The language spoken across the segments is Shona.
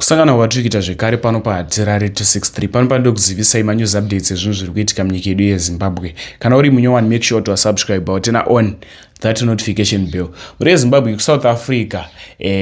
kusangana kwatiri kuita zvekare pano paHadzira 263 pano panoda kuzivisai manews updates ezvinhu zviri kuitika munyika yedu yeZimbabwe. Kana uri munyowani, make sure to subscribe utena on that notification bell. Muri yeZimbabwe kuSouth Africa,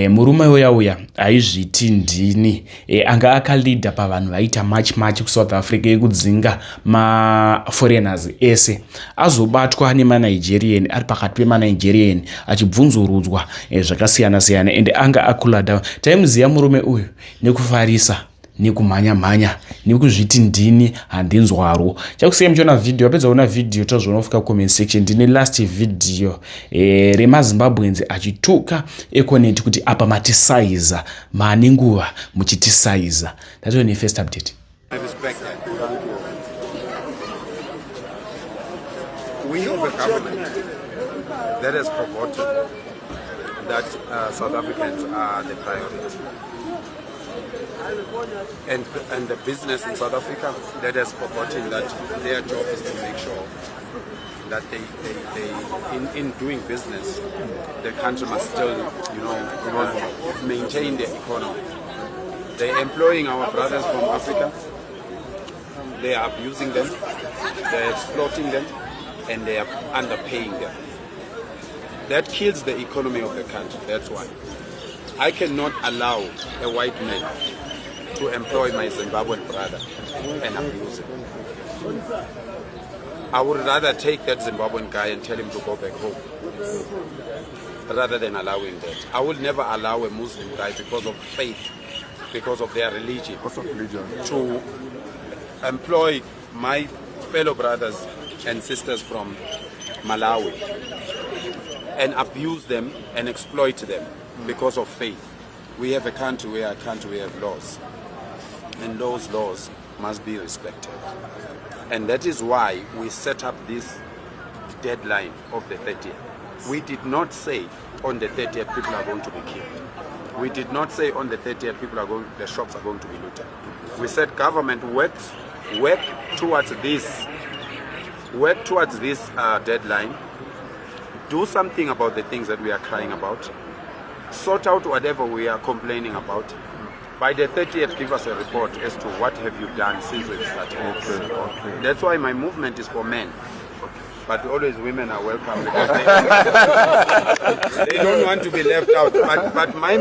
murume uya aizviti ndini anga akalidha pavanhu vaita match kuSouth Africa yekudzinga maforeigners ese azobatwa nemanigerian, ari pakati pemanigerian achibvunzurudzwa zvakasiyana-siyana ende anga akula down. Taimuziva murume uyu nekufarisa nekumhanya-mhanya nekuzviti ndini handinzwaro. Chakusiya muchiona video, apedza kuona video tazvonofika comment section ndine last video remaZimbabweans achituka econet kuti apa matisaiza maane nguva muchitisaiza. That's the first update. We have a government that has purported that South Africans are the priority. And the business in South Africa that has purported that their job is to make sure that they in doing business, the country must still, maintain their economy. They're employing our brothers from Africa. They are abusing them. They're exploiting them. And they are underpaying them. That kills the economy of the country. That's why I cannot allow a white man to employ my Zimbabwean brother and abuse him. I would rather take that Zimbabwean guy and tell him to go back home rather than allowing that. I will never allow a Muslim guy because of faith, because of their religion, to employ my fellow brothers and sisters from Malawi and abuse them and exploit them because of faith. We have a country where we have laws, and those laws must be respected. And that is why we set up this deadline of the 30th. We did not say on the 30th people are going to be killed. We did not say on the 30th the shops are going to be looted. We said government work towards this deadline. Do something about the things that we are crying about. Sort out whatever we are complaining about. By the 30th, give us a report as to what have you done since we've started. Okay. That's why my movement is for men. But always women are welcome because they don't want to be left out. But my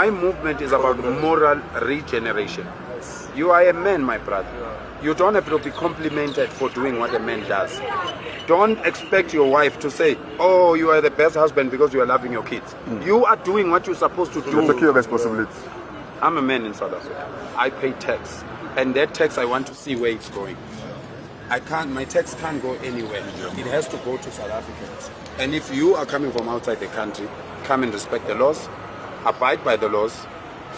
movement is about moral regeneration. You are a man, my brother. You don't have to be complimented for doing what a man does. Don't expect your wife to say, oh, you are the best husband because you are loving your kids. You are doing what you're supposed to do. Take your responsibility. I'm a man in South Africa. I pay tax. And that tax, I want to see where it's going. My tax can't go anywhere. It has to go to South Africans. And if you are coming from outside the country, come and respect the laws, abide by the laws,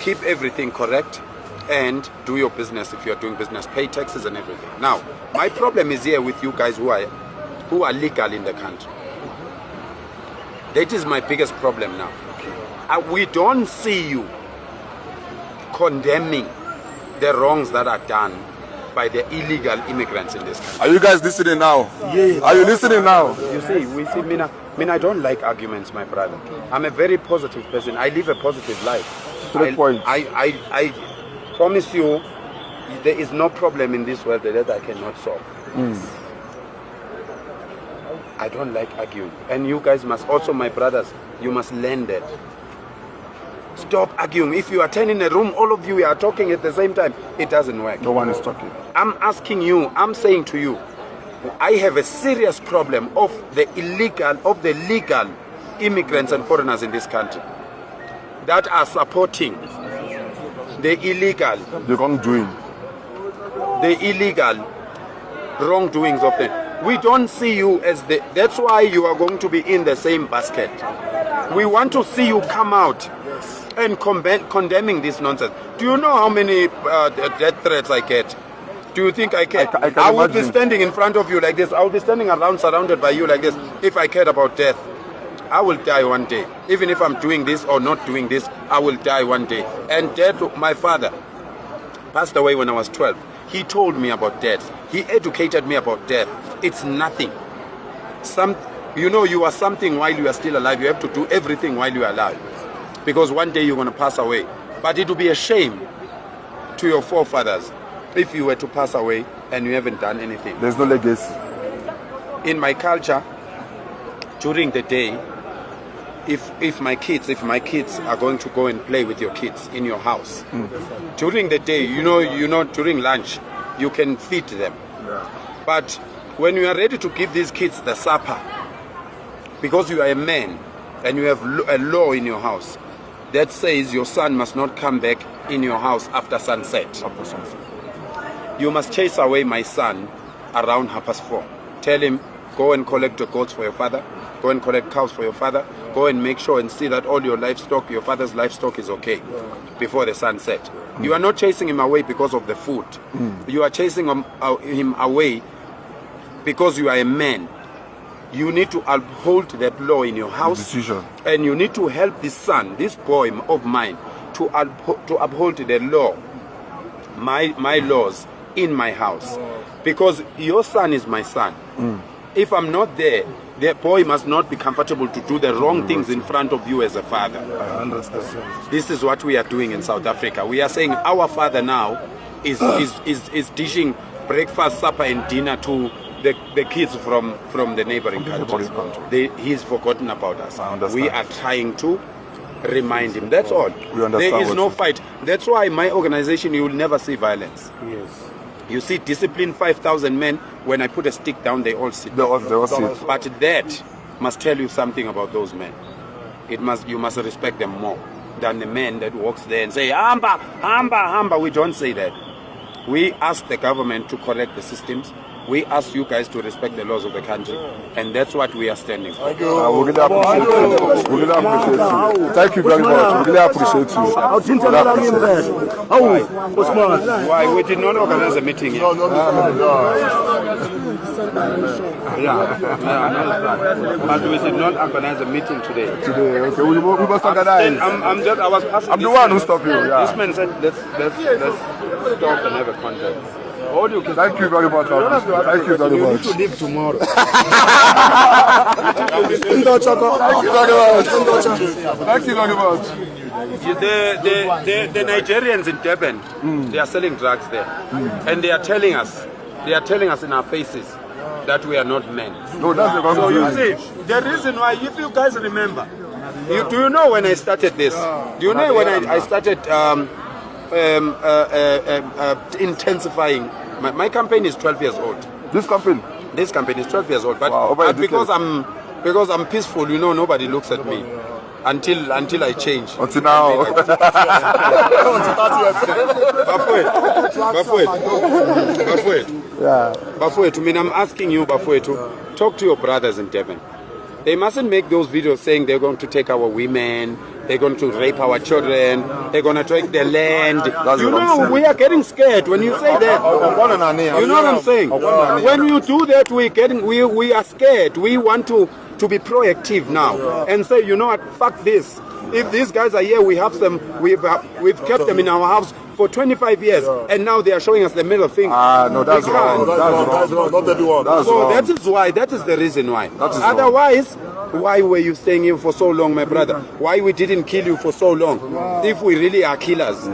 keep everything correct, and do your business. If you're doing business, pay taxes and everything. Now, my problem is here with you guys who are legal in the country. That is my biggest problem now. We don't see you condemning the wrongs that are done by the illegal immigrants in this country. Are you guys listening now? Yeah. Are you listening now? You see, I don't like arguments, my brother. I'm a very positive person. I live a positive life. To the point. I promise you, there is no problem in this world that I cannot solve. I don't like arguing. And you guys must also, my brothers, you must learn that. Stop arguing. If you are 10 in a room, all of you are talking at the same time, it doesn't work. No one is talking. I'm asking you, I'm saying to you, I have a serious problem of the legal immigrants and foreigners in this country that are supporting the illegal wrongdoings of them. We don't see you as that's why you are going to be in the same basket. We want to see you come out and condemning this nonsense. Do you know how many death threats I get? Do you think I care? I would be standing in front of you like this. I would be standing around surrounded by you like this if I cared about death. I will die one day. Even if I'm doing this or not doing this, I will die one day. And death, my father passed away when I was 12. He told me about death. He educated me about death. It's nothing. You are something while you are still alive. You have to do everything while you are alive. Because one day you're going to pass away. But it would be a shame to your forefathers if you were to pass away and you haven't done anything. There's no legacy. In my culture, during the day, if my kids are going to go and play with your kids in your house, during the day, you know, during lunch, you can feed them. But when you are ready to give these kids the supper, because you are a man and you have a law in your house that says your son must not come back in your house after sunset. You must chase away my son around 4:30. Tell him, go and collect the goats for your father, go and collect cows for your father, go and make sure and see that all your livestock, your father's livestock, is okay before the sunset. You are not chasing him away because of the food. You are chasing him away because you are a man. You need to uphold that law in your house. Decision. And you need to help this son, this boy of mine, to uphold the law, my laws in my house. Because your son is my son. If I'm not there, the boy must not be comfortable to do the wrong things in front of you as a father. I understand. This is what we are doing in South Africa. We are saying our father now is dishing breakfast, supper and dinner to the kids from the neighboring countries. He's forgotten about us. We are trying to remind him. That's all. There is no fight. That's why my organization, you will never see violence. Yes. You see discipline 5,000 men. When I put a stick down, they all sit. They all sit. But that must tell you something about those men. You must respect them more than the man that walks there and say, "Hamba, hamba, hamba." We don't say that. We ask the government to correct the systems. We ask you guys to respect the laws of the country, and that's what we are standing for. We really appreciate you. We really appreciate you. Thank you very much. We really appreciate you. Why? We did not organize a meeting yet. But we did not organize a meeting today. Okay. We must organize. I was passing. I'm the one who stopped you. Yeah. This man said, let's stop and have a contact. Thank you very much. Thank you very much. You need to leave tomorrow. Thank you very much. Thank you very much. The Nigerians in Durban, they are selling drugs there, and they are telling us in our faces that we are not men. No, that's the wrong. So you see, the reason why, if you guys remember, do you know when I started this? Do you know when I started intensifying? My campaign is 12 years old. This campaign is 12 years old, but, wow, but because I'm peaceful, you know, nobody looks at me until I change. Until now. Bafwe, to me, I'm asking you, Bafwe, to talk to your brothers in Durban. They mustn't make those videos saying they're going to take our women, they're going to rape our children, they're going to take their land. You know, we are getting scared when you say that. You know what I'm saying? When you do that, we are scared. We want to be proactive now and say, you know what, fuck this. If these guys are here, we have them. We've kept them in our house for 25 years, and now they are showing us the middle finger. No, that's wrong. That's wrong. Not everyone. That is the reason why. Otherwise, why were you staying here for so long, my brother? Why we didn't kill you for so long? If we really are killers.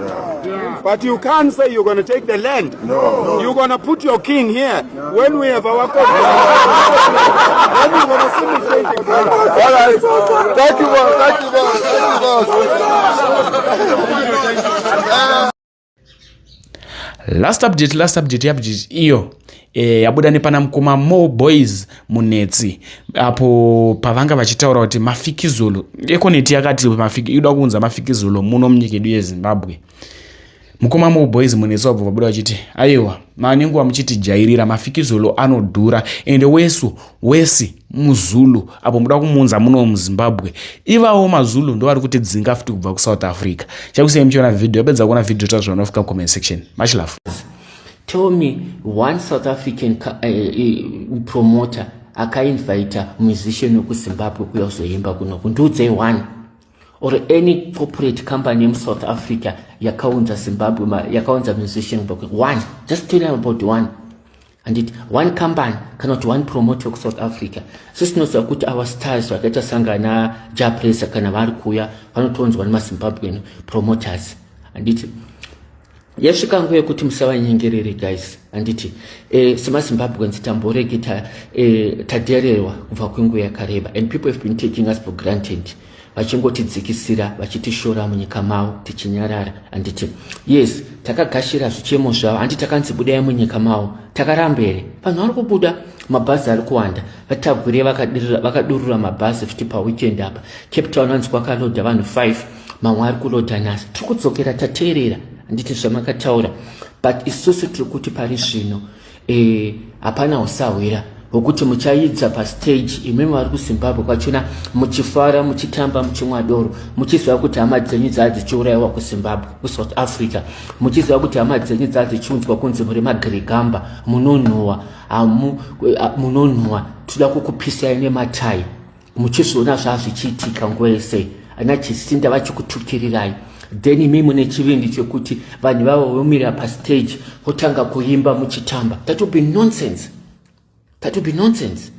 But you can't say you're going to take the land. No. You're going to put your king here when we have our country. Then you're going to see me changing. All right. Thank you, boss. Thank you, boss. Last update iyo yabuda nepana mukoma More Boys munetsi apo pavanga vachitaura kuti mafikizolo ekoneti yakati ida kuunza mafikizolo muno munyika yedu yeZimbabwe. Mukoma More Boys munetsi wabva vabuda vachiti aiwa manenguva muchiti jairira mafikizolo anodhura ende wesi muzulu apo muda kumunza muno muZimbabwe ivawo mazulu ndo vari kuti dzinga futi kubva kuSouth Africa. Chakusei muchiona video yapedza kuona video tazvanofika comment section. Much love. Tell me one South African promoter akainvita musician wekuZimbabwe kuyozoimba kunoku ndiudzei one, or any corporate company in South Africa yakaunza Zimbabwe yakaunza musician one. Just tell them about one. And one company cannot one promoter of South Africa. Sisinoziva kuti our stars vakaita sangana Japresa kana vari kuya vanotonzwa nemaZimbabwean promoters. handiti yasvika nguva yekuti musavanyengerere guys, handiti semazimbabweans tamborege tadhererwa kubva kwenguva yakareba, and people have been taking us for granted, vachingotidzikisira vachitishora munyika mavo tichinyarara, handiti yes takagashira zvichemo zvavo, handi takanzi budai munyika mavo, takaramba here? Vanhu vari kubuda, mabhazi ari kuwanda, vatagure vakadurura mabhazi futi paweekend apa. Cape Town vanzi kwakalodha vanhu 5, mamwe ari kulodha nhasi. Tiri kudzokera tateerera, handiti zvamakataura, but isusu tiri kuti pari zvino hapana usahwira hwokuti muchaidza pastage imwe vari kuZimbabwe kwachona, muchifara muchitamba muchimwa doro, muchiziva kuti hama dzenyu dzadzichiurayiwa kuZimbabwe, kuSouth Africa, muchiziva kuti hama dzenyu dzadzichiunzwa kunzi muri magirigamba, munonhuhwa, munonhuhwa, toda kukupisai nematai, muchizviona zvazvichiitika nguva yese, ana chisinda vachikutukirirai. Then imi mune chivindi chekuti vanhu vavo vomira pastage votanga kuimba muchitamba. That would be nonsense. That would be nonsense.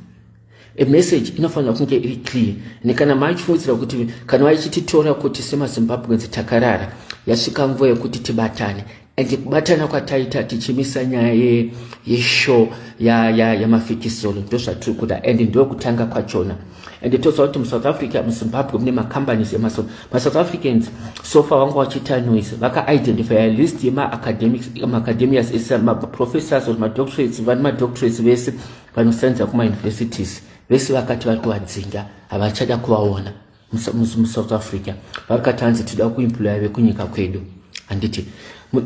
A message inofanira kunge iri clear. Nekana maichifundzira kuti kana vaichititora kuti semaZimbabweans takarara, yasvika nguva yekuti tibatane. And kubatana kwataita tichimisa nyaya yeshow yamafikisolo ndozvatiri kuda, and ndokutanga kwachona. And it was out in South Africa, Zimbabwe, many companies, my South Africans so far wanga wachita noise, vaka identify a list yema academics, academias, my professors or my doctorates, my doctorates vese vanosenza kuma universities, vese vakati vari kuwadzinga havachada kuvaona South Africa, vakatanzi toda kuemploya vekunyika kwedu. Handiti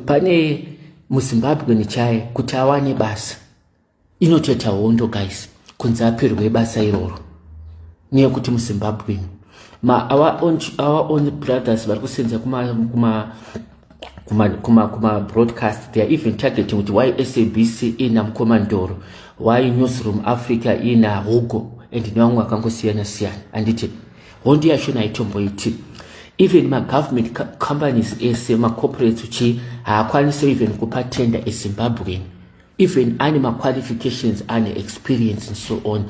pane muZimbabwe nichaye kuti awane basa inoteta hondo guys, kunzi aperwe basa iroro. Niye kuti muZimbabwe our own brothers vari kusenza kuma broadcast, they are even targeting kuti why SABC ina Mkomandoro, why Newsroom Africa ina Hugo, and nevamwe vakangosiyana siyana. Handiti hondo yacho naitomboiti, even government companies ese corporates uchi haakwanisi even kupa tender eZimbabwean, even ane qualifications ane experience and so on.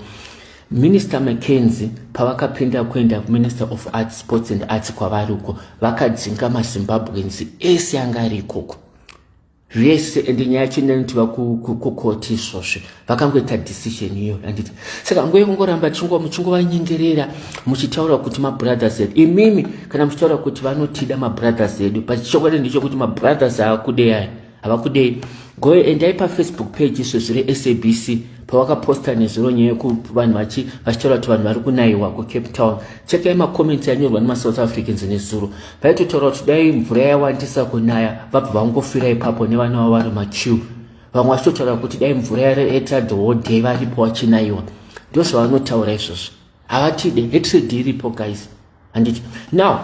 Minister McKenzie pavakapinda kuenda Minister of Arts, Sports and Arts kwavari uko, vakadzinga maZimbabweans ese anga ari ikoko vese, ende nyaya yacho nti vakukoti izvozvo vakangoita decision iyo. Handiti saka nguva yekungoramba muchingovanyengerera muchitaura kuti mabrothers edu, imimi kana muchitaura kuti vanotida mabrothers edu, pachichokwadi ndichokuti mabrothers haakudei havakudei. Endai paFacebook page izvezvi reSABC pavakaposta nezviro nyaya yekuvanhu vachitaura kuti vanhu vari kunayiwa kuCape Town. Chekai makomenti anyorwa nemaSouth Africans nezuro, vaitotaura kuti dai mvura yawandisa kunaya vabva vangofira ipapo nevana vavo vari machiu. Vamwe vachitotaura kuti dai mvura yaita the whole day varipo vachinayiwa. Ndo zvavanotaura izvozvo, havatide hatred iripo guys. Handiti now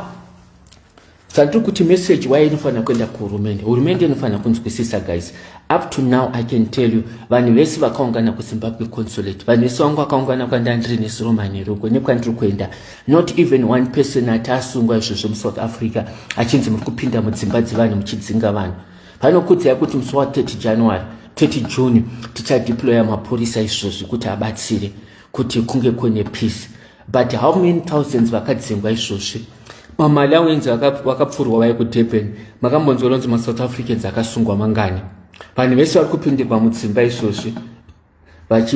sandiri kuti message why inofanira kuenda kuhurumende, hurumende inofanira kunzwisisa guys. Up to now I can tell you vanhu vese vakaungana kuZimbabwe consulate, vanhu vese vangu vakaungana kwandandiri neSiromani ruko nekwandiri kuenda, not even one person ati asungwa izvozvo muSouth Africa achinzi muri kupinda mudzimba dzevanhu muchidzinga vanhu. Vanokudzai kuti musi wa30 January 30 June tichadeploya mapurisa izvozvo kuti abatsire kuti kunge kune peace. But how many thousands vakadzingwa izvozvo? Mamalawians vakapfurwa vai kuDurban, makambonzwa kuti maSouth Africans akasungwa mangani. Vanhu vese vari kupindirwa mudzimba izvozvi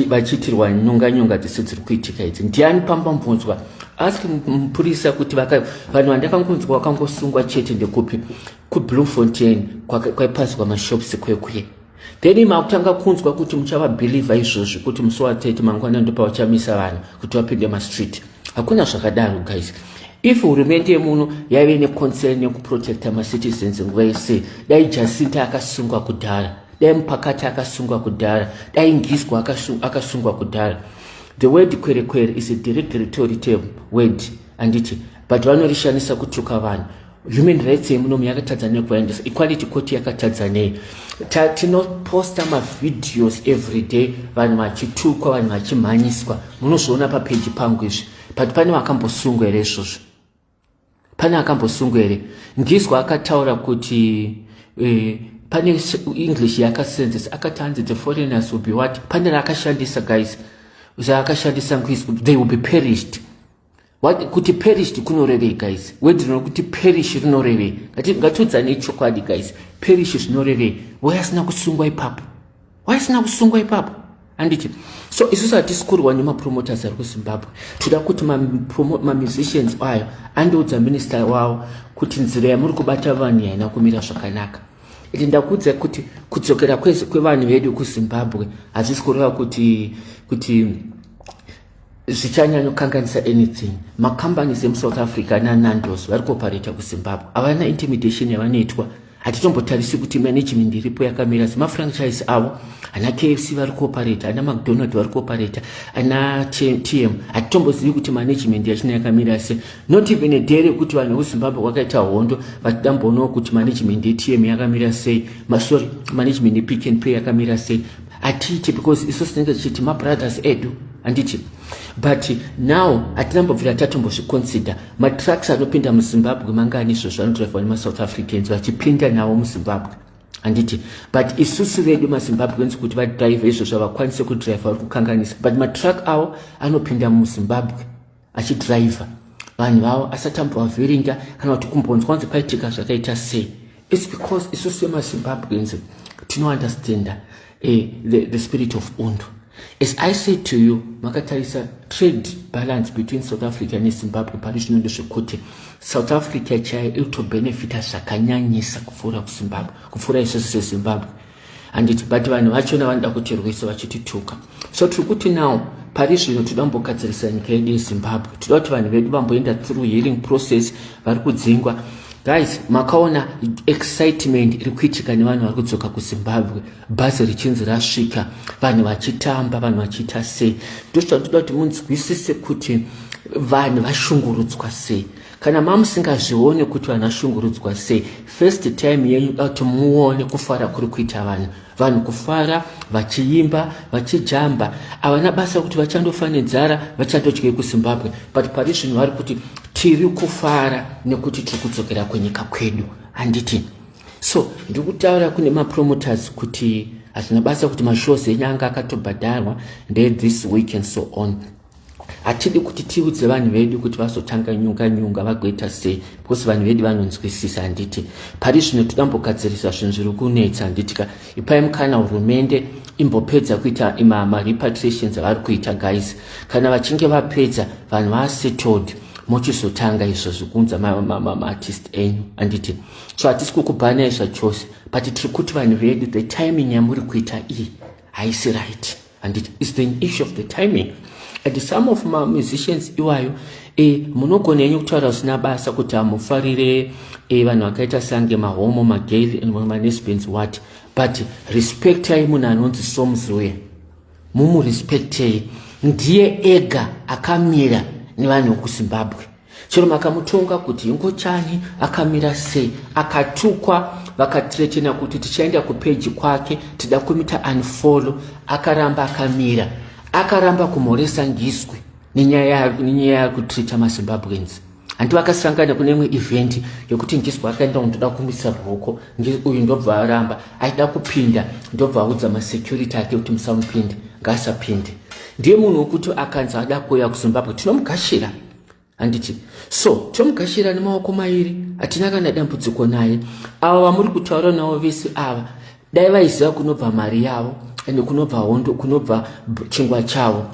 vachiitirwa nyonga dzese dziri kuitika idzi. Ndiani pambambonzwa aski mupurisa kuti vanhu vandakangonzwa vakangosungwa chete ndekupi kuBloemfontein kwaipasi kwamashops kwekuye. Then makutanga kunzwa kuti muchavabhilivha izvozvi kuti musi wa30 mangwana ndopavachamisa vanhu kuti vapinde mastreet. Hakuna zvakadaro guys. If hurumende yemuno yaive neconcern yekuprotecta macitizens nguva yese, dai Jacinta akasungwa kudhara, dai Mupakati akasungwa kudhara, dai Ngiswa akasungwa kudhara. The word kwerekwere is a derogatory term word, anditi, but vanorishandisa kutuka vanhu. Human rights yemuno yakatadza nekuendesa, equality court yakatadza nei. Tinoposta mavideos every day vanhu vachitukwa, vanhu vachimhanyiswa, munozviona papeji pangu izvi. But pane vakambosungwa here izvozvo, pane akambosungwa here. Ngiswa akataura kuti pane English yakasenzesa, akatanzi the foreigners will be what, pane rakashandisa guys, akashandisa Ngiswa, they will be perished. kuti perished kunorevei guys? Word rinokuti perish rinorevei? Ngatiudzane chokwadi guys, perish zvinorevei? Why asina kusungwa ipapo? Why asina kusungwa ipapo? Anditi. So isusu hatisikuriwa nemapromoters ari kuZimbabwe. Toda kuti musicians ayo andoudza minister wavo kuti nzira yamuri kubata vanhu haina kumira zvakanaka. Iti ndakuudza kuti kudzokera kwevanhu vedu kuZimbabwe hazvisi kureva kuti zvichanyanyokanganisa anything. Macompanies emuSouth Africa naNandos vari kuoperata kuZimbabwe havana intimidation yavanoitwa. Hatitombotarisi kuti management iripo yakamira semafranchise avo. Ana KFC vari kuoperata, ana McDonald vari kuoperata, ana TM. Hatitombozivi kuti management yachina yakamira sei. Not even a day rekuti vanhu veZimbabwe vakaita hondo vachidamboonawo kuti management yeTM yakamira sei. Sorry, management yePick and Pay yakamira sei. Hatiiti because isusu tinenge tichiti mabrothers edu. Handiti. But now atinambobvira tatombozviconsider matrucks anopinda muZimbabwe mangani izvozvo anodhiraivhwa nemaSouth Africans vachipinda nawo muZimbabwe. Handiti. But isusu vedu maZimbabweans kuti vadhiraivhe izvozvo vakwanise kudhiraivha vari kukanganisa. But matruck avo anopinda muZimbabwe achidhiraivha vanhu vavo asati ambovavhiringa kana kuti kumbonzwa kunzi paitika zvakaita sei. It's because isusu vemaZimbabweans tinounderstanda the spirit of hondo. As I said to you, makatarisa trade balance between South Africa and Zimbabwe pari zvinondo zvekuti South Africa chaiyo iri kutobenefita zvakanyanyisa kupfuura kuZimbabwe, kupfuura isusu seZimbabwe. Handiti, but vanhu vachona vanoda kutirwisa vachitituka. So tiri kuti now pari zvino toda kumbogadzirisa nyika yedu yeZimbabwe. Toda kuti vanhu vedu vamboenda through healing process vari kudzingwa. Guys, makaona excitement iri kuitika nevanhu vari kudzoka kuZimbabwe, bhazi richinzi rasvika, vanhu vachitamba, vanhu vachiita sei. Ndotoda kuti munzwisise kuti vanhu vashungurudzwa sei. Kana mamusingazvione kuti vanhu vashungurudzwa sei, first time yenyu kuti muone kufara kuri kuita vanhu kufara, vachiimba, vachijamba. Havana basa kuti vachandofa nenzara, vachandodye kuZimbabwe. But pari zvinhu vari kuti tiri kufara nekuti tiri kudzokera kwenyika kwedu. Handiti. So ndiri kutaura kune mapromoters kuti hazvina basa kuti mashows enyu anga akatobhadharwa this week and so on. Hatidi kuti tiudze vanhu vedu kuti vazotanga nyunga vagoita sei, because vanhu vedu vanonzwisisa. Handiti. Pari zvino toda kumbogadzirisa zvinhu zviri kunetsa. Handitika. Ipai mukana hurumende imbopedza kuita repatriations avari kuita guys. Kana vachinge vapedza vanhu vasettled mochizotanga izvozvo kunza maartist enyu. Handiti. So hatisi kukubhanai zvachose, but tiri kuti vanhu vedu the timing yamuri kuita iyi haisi right. Handiti. It's the issue of the timing. And some of my musicians iwayo munogona henyu kutaura usina basa kuti hamufarire vanhu vakaita sange mahomo, magay and manesbans what. But respectai munhu anonzi Somzwe. Mumurespectei. Ndiye ega akamira nevanhu vekuZimbabwe. Chero makamutonga kuti ingochani akamira sei, akatukwa vakatretena kuti tichaenda kupage kwake tida kumita unfollow, akaramba akamira. Akaramba kumhoresa ngiswi nenyaya yekutrita maZimbabweans. Hanti vakasangana kune imwe event yokuti ngiswi akaenda kundoda kumisa ruoko, uyu ndobva aramba aida kupinda, ndobva audza masecurity ake kuti musamupinde, ngasapinde. Ndiye munhu wekuti akanzi ada kuuya kuZimbabwe tinomugashira. Handiti. So tinomugashira nemaoko mairi, hatina kana dambudziko naye. Ava vamuri kutaura navo vese ava dai vaiziva kunobva mari yavo ende kunobva hondo, kunobva chingwa chavo,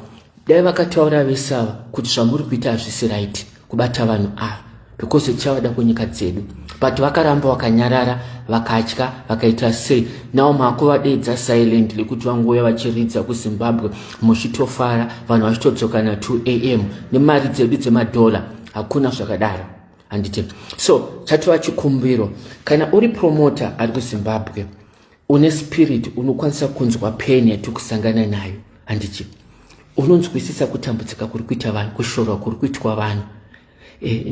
dai vakataura vese ava kuti zvamuri kuita hazvisi right kubata vanhu ava, because chavada kunyika dzedu. But vakaramba vakanyarara, vakatya, vakaita sei. Now makuvadeedza silently kuti vangouya vachiridza kuZimbabwe muchitofara, vanhu vachitodzoka na 2 AM nemari dzedu dzemadhola. Hakuna zvakadaro. Handiti. So chatova chikumbiro, kana uri promoter ari kuZimbabwe une spirit unokwanisa kunzwa pain yatiri kusangana nayo. Handiti. Unonzwisisa kutambudzika kuri kuita vanhu, kushorwa kuri kuitwa vanhu,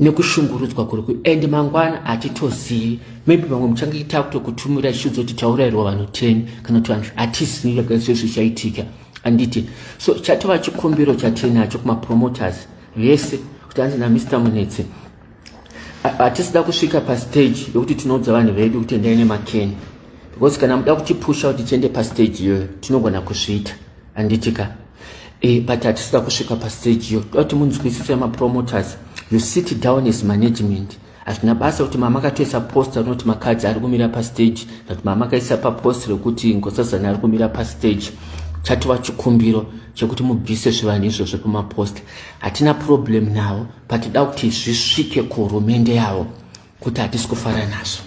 nekushungurudzwa kuri kuitwa. And mangwana hatitozivi, maybe vamwe muchangoita kutokutumira shudzo kuti taurairwa vanhu 10 kana kuti vanhu hatisivi zvese zvichaitika. Handiti. So chatova chikumbiro chatinacho kumapromoters vese kuti hanzi naMr Munetse, hatisida kusvika pastage yokuti tinoudza vanhu vedu kuti endai nemakeni, because kana muda kutipusha kuti tiende pastage iyoyo tinogona kuzviita. Handitika. but hatisida kusvika pastage iyo. Toda kuti munzwisise mapromoters, you sit down as management. Hazvina basa kuti mama akatoisa poster unoti makadzi ari kumira pastage, kuti mama akaisa papost rekuti Nkosazana ari kumira pastage. Chatova chikumbiro chekuti mubvise zvivanhu izvozvo pamaposta. Hatina problem nawo, but toda kuti zvisvike kuhurumende yavo kuti hatisi kufara nazvo.